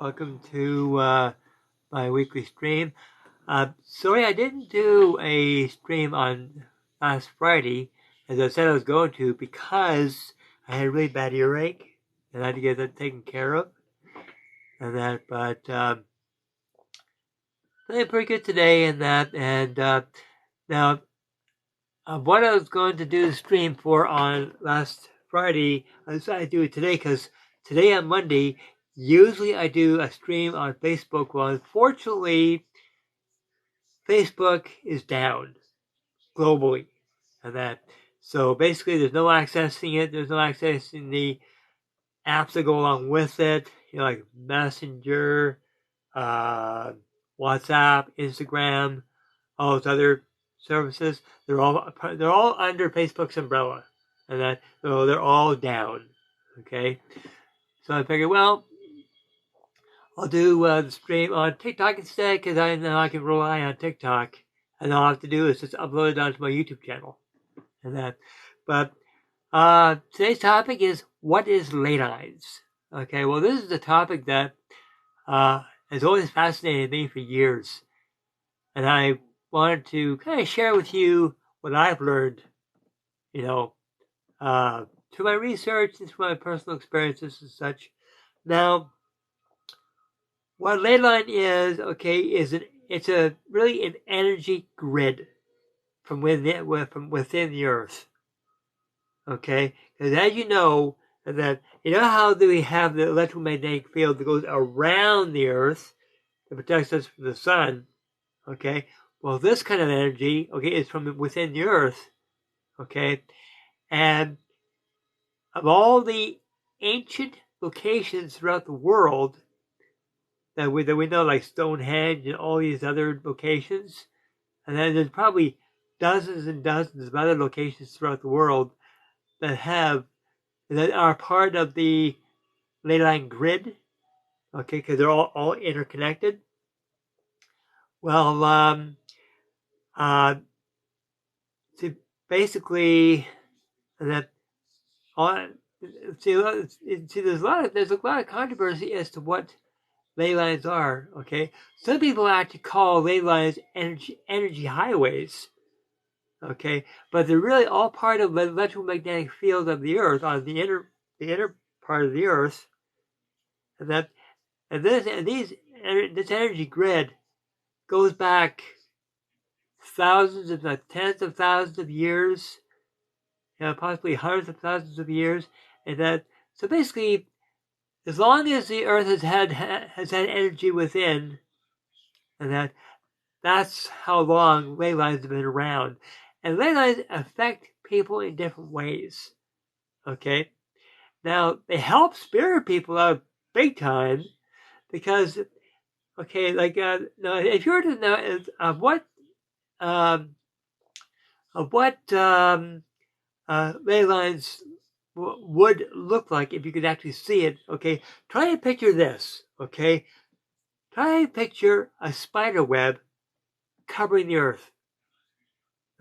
Welcome to my weekly stream. Sorry I didn't do a stream on last Friday, as I said I was going to, because I had a really bad earache and I had to get that taken care of. But feeling pretty good today and that. And now, what I was going to do the stream for on last Friday, I decided to do it today because today on Monday, usually I do a stream on Facebook. Well, unfortunately, Facebook is down globally, and that. So basically, there's no accessing it. There's no accessing the apps that go along with it. Like Messenger, WhatsApp, Instagram, all those other services. They're all under Facebook's umbrella, and that. So they're all down. Okay. So I figured, well, I'll do the stream on TikTok instead, because I know I can rely on TikTok, and all I have to do is just upload it onto my YouTube channel, and that. But today's topic is, what is ley lines? Okay, well, this is a topic that has always fascinated me for years, and I wanted to kind of share with you what I've learned, through my research and through my personal experiences and such. Now, what ley line is, it's really an energy grid from within the earth. Okay, because as you know how we have the electromagnetic field that goes around the earth that protects us from the sun. Okay, well, this kind of energy, is from within the earth. Okay, and of all the ancient locations throughout the world that we know, like Stonehenge and all these other locations, and then there's probably dozens and dozens of other locations throughout the world that are part of the ley line grid, because they're all interconnected. Well, basically, that there's a lot of controversy as to what ley lines are. Okay, some people actually call ley lines energy highways. Okay, but they're really all part of the electromagnetic field of the earth, on the inner part of the earth, this energy grid goes back thousands, if not tens of thousands of years, possibly hundreds of thousands of years, so basically, as long as the earth has had energy within, and that's how long ley lines have been around. And ley lines affect people in different ways. Okay? Now, they help spirit people out big time, because, now, if you were to know what ley lines would look like if you could actually see it, okay, try and picture this, okay? Try and picture a spider web covering the earth.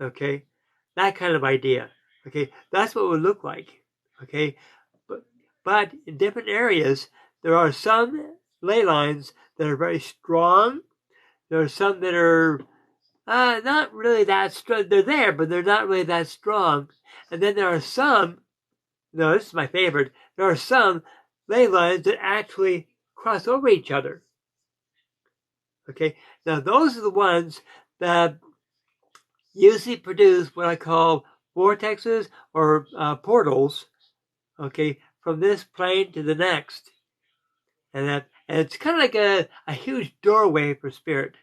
Okay, that kind of idea. Okay, that's what it would look like. Okay, but in different areas, there are some ley lines that are very strong. There are some that are not really that strong. They're there, but they're not really that strong. And then there are some, this is my favorite, there are some ley lines that actually cross over each other. Okay, now those are the ones that usually produce what I call vortexes or portals, from this plane to the next. And it's kind of like a huge doorway for spirit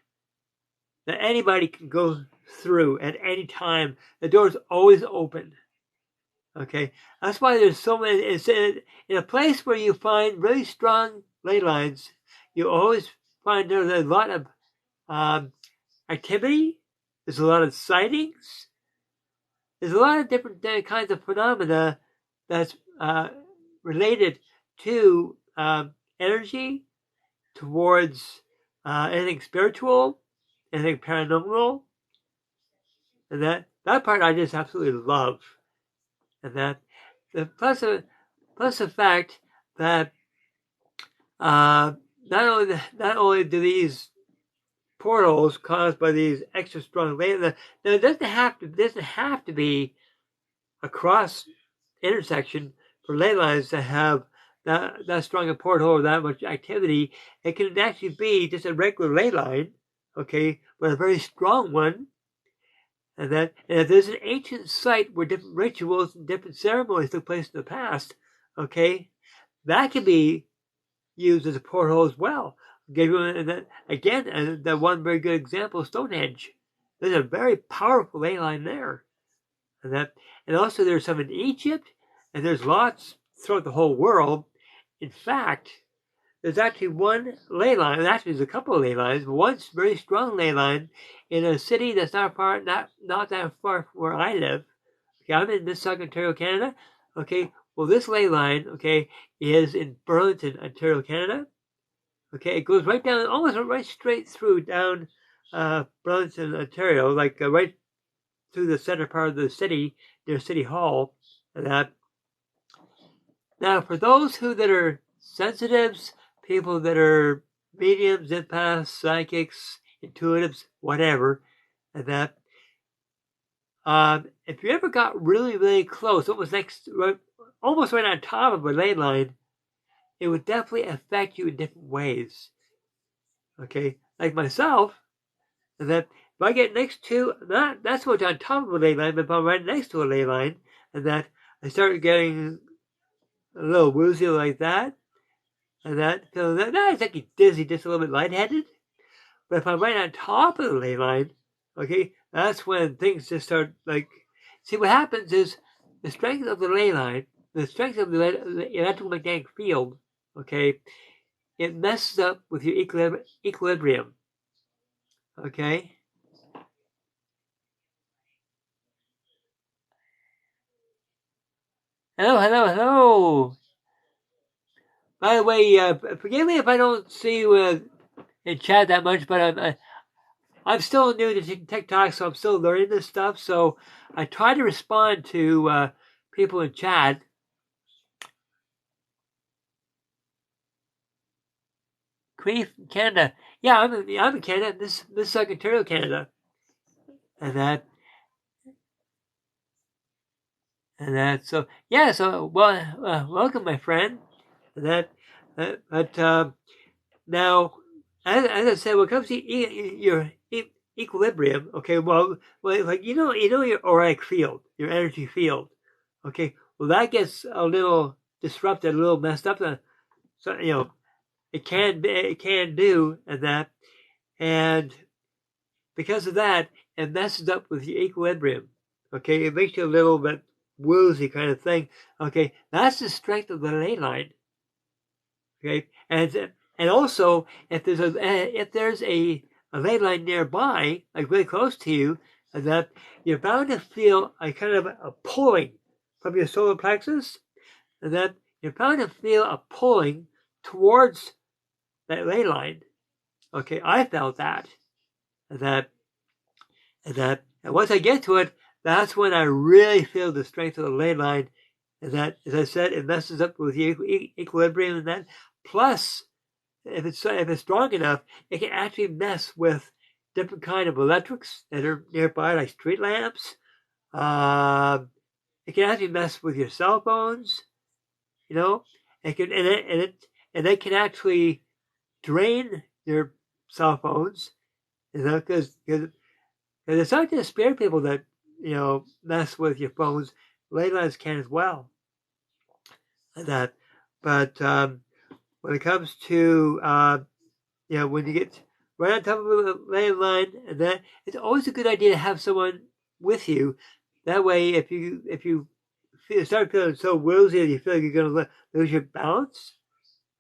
that anybody can go through at any time. The door is always open. Okay, that's why there's so many. It's in a place where you find really strong ley lines. You always find there's a lot of activity. There's a lot of sightings. There's a lot of different kinds of phenomena that's related to energy, towards anything spiritual, anything paranormal, and that part I just absolutely love. And plus the fact that not only do these portals caused by these extra strong ley lines, now it doesn't have to be a cross intersection for ley lines to have that strong a porthole or that much activity. It can actually be just a regular ley line, okay, but a very strong one. And if there's an ancient site where different rituals and different ceremonies took place in the past, okay, that can be used as a porthole as well. Again, that one very good example, Stonehenge. There's a very powerful ley line there. And also there's some in Egypt, and there's lots throughout the whole world. In fact, there's actually one ley line, and actually there's a couple of ley lines, but one very strong ley line in a city that's not that far from where I live. Okay, I'm in Mississauga, Ontario, Canada. Okay, well this ley line, okay, is in Burlington, Ontario, Canada. Okay, it goes right down, almost right straight through down Burlington, Ontario, like right through the center part of the city, near City Hall. And that. Now, for those that are sensitives, people that are mediums, empaths, psychics, intuitives, whatever, and that, if you ever got really, really close, almost right on top of a ley line, it would definitely affect you in different ways. Okay, like myself, and that if I get next to, not so much on top of a ley line, but if I'm right next to a ley line, and that I start getting a little woozy like that, and that feeling that it's like dizzy, just a little bit lightheaded. But if I'm right on top of the ley line, okay, that's when things just start like. See, what happens is the strength of the ley line, the strength of the electromagnetic field, okay, it messes up with your equilibrium. Okay. Hello. By the way, forgive me if I don't see you in chat that much, but I'm still new to TikTok, so I'm still learning this stuff. So I try to respond to people in chat. Queen from Canada. Yeah, I'm in Canada. This is like Ontario, Canada. And that. So yeah. So welcome, my friend. And but now, as I said, when it comes to your equilibrium, okay, well, like your auric field, your energy field, okay, well that gets a little disrupted, a little messed up. So it can do and because of that, it messes up with your equilibrium. Okay, it makes you a little bit woozy kind of thing. Okay, that's the strength of the ley line. Okay, and also if there's a ley line nearby, like really close to you, that you're bound to feel a kind of a pulling from your solar plexus, and that you're bound to feel a pulling towards that ley line. Okay, I felt that, and once I get to it, that's when I really feel the strength of the ley line, and that, as I said, it messes up with your equilibrium, and that. Plus, if it's strong enough, it can actually mess with different kind of electrics that are nearby, like street lamps. It can actually mess with your cell phones. It can and it can actually drain your cell phones. Because it's not just spirit people that mess with your phones. Ley lines can as well. But when it comes to when you get right on top of the ley line, and that it's always a good idea to have someone with you. That way, if you start feeling so woozy and you feel like you're going to lose your balance,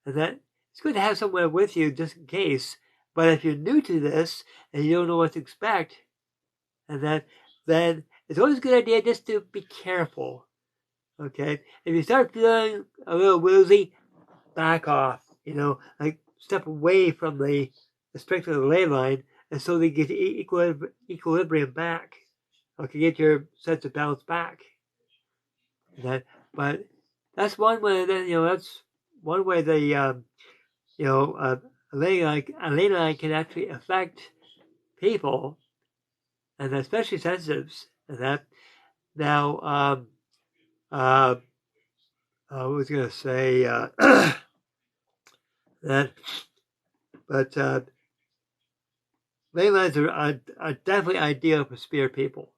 and that it's good to have someone with you just in case. But if you're new to this and you don't know what to expect, and then it's always a good idea just to be careful. Okay, if you start feeling a little woozy, back off. Like step away from the strength of the ley line, and so they get equilibrium back. Okay, get your sense of balance back. But that's one way. That's one way they a ley line can actually affect people, and especially sensitives. And that now, I was going to say that, but ley lines are definitely ideal for spirit people,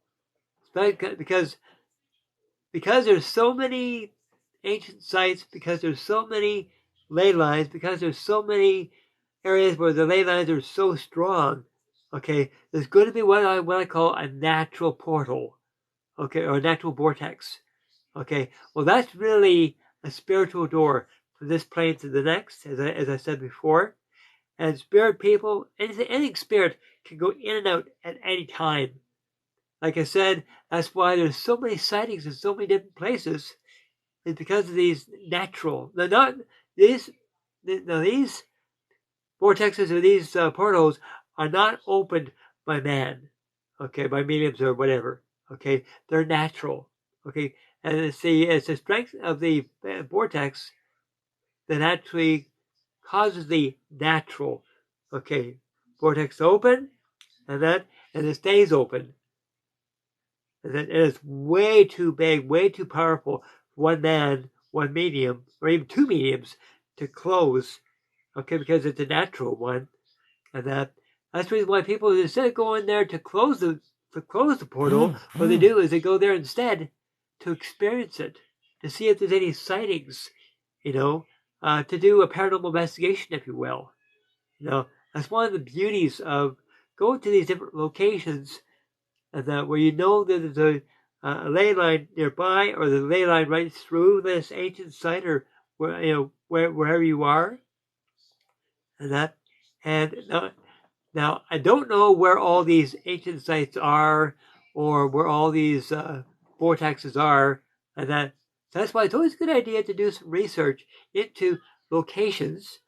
because there's so many ancient sites, because there's so many ley lines, because there's so many areas where the ley lines are so strong. Okay, there's going to be what I call a natural portal, okay, or a natural vortex. Okay, well, that's really a spiritual door from this plane to the next, as I said before. And spirit people, any spirit can go in and out at any time. Like I said, that's why there's so many sightings in so many different places. It's because of these natural, these vortexes or these portals are not opened by man, okay, by mediums or whatever. Okay, they're natural. Okay, and it's the strength of the vortex that actually causes the natural, okay, vortex to open, and it stays open. And it's way too big, way too powerful for one man, one medium, or even two mediums to close, okay, because it's a natural one. And that's the reason why people, instead of going there to close the portal, what they do is they go there instead to experience it, to see if there's any sightings, to do a paranormal investigation, if you will. That's one of the beauties of going to these different locations, and that where that there's a ley line nearby, or the ley line right through this ancient site, or wherever you are, and now I don't know where all these ancient sites are, or where all these vortexes are, and that's why it's always a good idea to do some research into locations,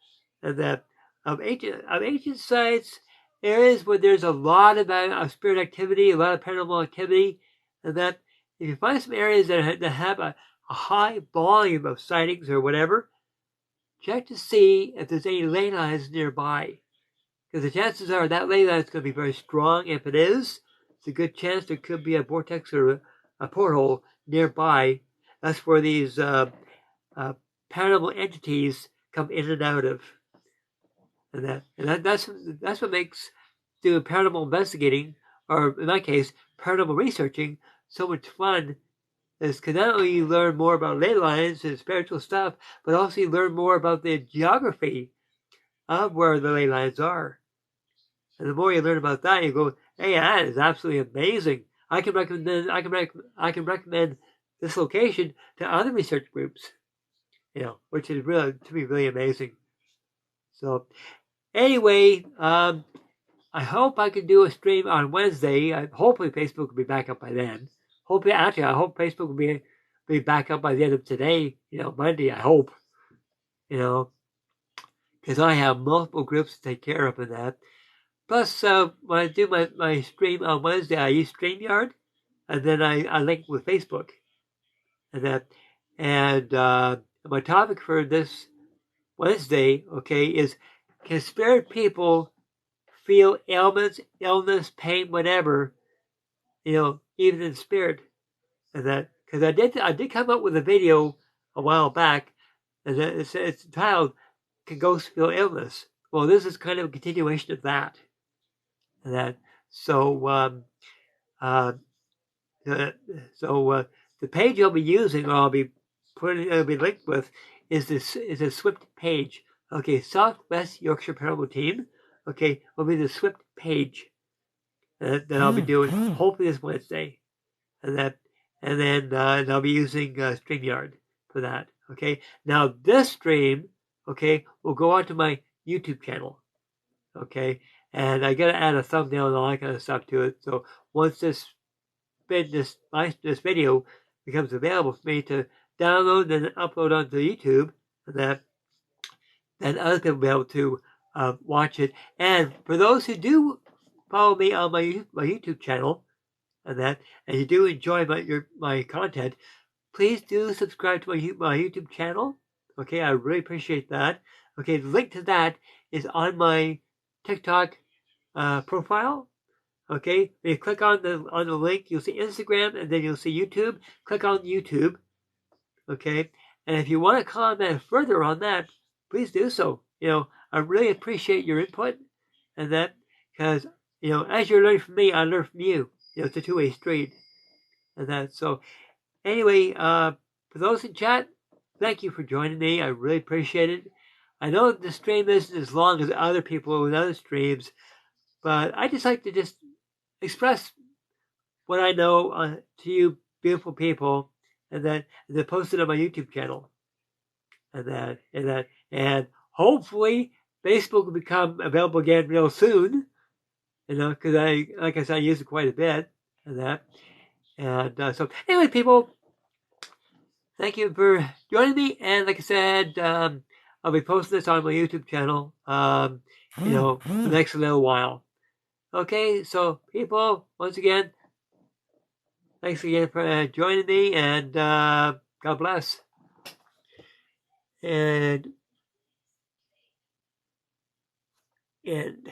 and that of ancient sites, areas where there's a lot of spirit activity, a lot of paranormal activity, and that if you find some areas that have a high volume of sightings or whatever, check to see if there's any ley lines nearby. Because the chances are that ley line is going to be very strong. If it is, it's a good chance there could be a vortex or a porthole nearby. That's where these paranormal entities come in and out of. And that's what makes doing paranormal investigating, or in my case, paranormal researching, so much fun. Is because not only you learn more about ley lines and spiritual stuff, but also you learn more about the geography of where the ley lines are. And the more you learn about that, you go, "Hey, that is absolutely amazing. I can recommend this location to other research groups." Which is really, to me, really amazing. So, anyway, I hope I can do a stream on Wednesday. Hopefully, Facebook will be back up by then. I hope Facebook will be back up by the end of today. Monday. I hope. Because I have multiple groups to take care of in that. Plus, when I do my stream on Wednesday, I use StreamYard, and then I link with Facebook. And my topic for this Wednesday, okay, is, can spirit people feel ailments, illness, pain, whatever, even in spirit? And because I did come up with a video a while back, and it's titled, "Can Ghosts Feel Illness?" Well, this is kind of a continuation of that. So the page I'll be using, or I'll be linked with, is a SWYPT Page. Okay, Southwest Yorkshire Paranormal Team. Okay, will be the SWYPT Page that I'll be doing hopefully this Wednesday, and then I'll be using StreamYard for that. Okay, now this stream, okay, will go onto my YouTube channel. Okay, and I gotta add a thumbnail and all that kind of stuff to it. So once this video becomes available for me to download and upload onto YouTube, then other people will be able to watch it. And for those who do follow me on my YouTube channel, and you do enjoy my content, please do subscribe to my YouTube channel. Okay, I really appreciate that. Okay, the link to that is on my TikTok profile. Okay, when you click on the link, you'll see Instagram, and then you'll see YouTube. Click on YouTube. Okay, and if you want to comment further on that, please do so. I really appreciate your input and that, because as you're learning from me, I learn from you. It's a two-way street, and that. So anyway, for those in chat, thank you for joining me. I really appreciate it. I know the stream isn't as long as other people with other streams, but I just like to just express what I know to you beautiful people, and then post it on my YouTube channel, and hopefully Facebook will become available again real soon. Because like I said, I use it quite a bit, and so anyway, people, thank you for joining me, and like I said, I'll be posting this on my YouTube channel, the next little while. Okay, so people, once again, thanks again for joining me, and God bless. And end.